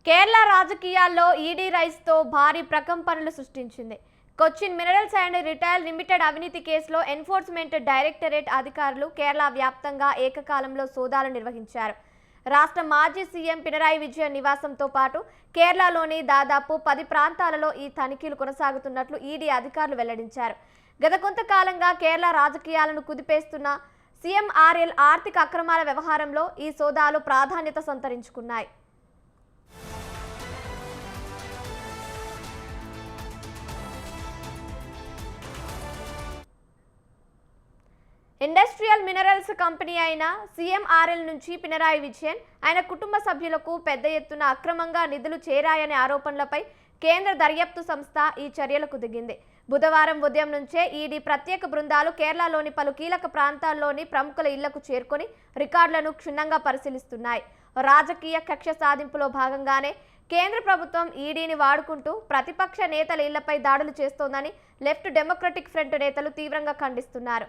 కేరళ రాజకీయాల్లో ఈడీ రైస్తో భారీ ప్రకంపనలు సృష్టించింది. Cochin minerals and retail limited అవినీతి కేసులో ఎన్ఫోర్స్మెంట్ డైరెక్టరేట్ అధికారులు కేరళ వ్యాప్తంగా ఏకకాలంలో సోదాలు నిర్వహించారు. రాష్ట్ర మాజీ సీఎం పినరాయి విజయన్ నివాసంతో పాటు కేరళలోని దాదాపు 10 ప్రాంతాలలో ఈ తనిఖీలు కొనసాగుతున్నట్లు ఈడీ అధికారులు వెల్లడించారు. గత కొంతకాలంగా కేరళ రాజకీయాలను కుదిపేస్తున్న సీఎంఆర్ఎల్ ఆర్థిక అక్రమాల వ్యవహారంలో ఈ సోదాలు ప్రాధాన్యత సంతరించుకున్నాయి. ఇండస్ట్రియల్ మినరల్స్ కంపెనీ అయిన సీఎంఆర్ఎల్ నుంచి పినరాయి విజయన్, ఆయన కుటుంబ సభ్యులకు పెద్ద ఎత్తున అక్రమంగా నిధులు చేరాయనే ఆరోపణలపై కేంద్ర దర్యాప్తు సంస్థ ఈ చర్యలకు దిగింది. బుధవారం ఉదయం నుంచే ఈడీ ప్రత్యేక బృందాలు కేరళలోని పలు కీలక ప్రాంతాల్లోని ప్రముఖుల ఇళ్లకు చేరుకొని రికార్డులను క్షుణ్ణంగా పరిశీలిస్తున్నాయి. రాజకీయ కక్ష సాధింపులో భాగంగానే కేంద్ర ప్రభుత్వం ఈడీని వాడుకుంటూ ప్రతిపక్ష నేతల ఇళ్లపై దాడులు చేస్తోందని లెఫ్ట్ డెమోక్రటిక్ ఫ్రంట్ నేతలు తీవ్రంగా ఖండిస్తున్నారు.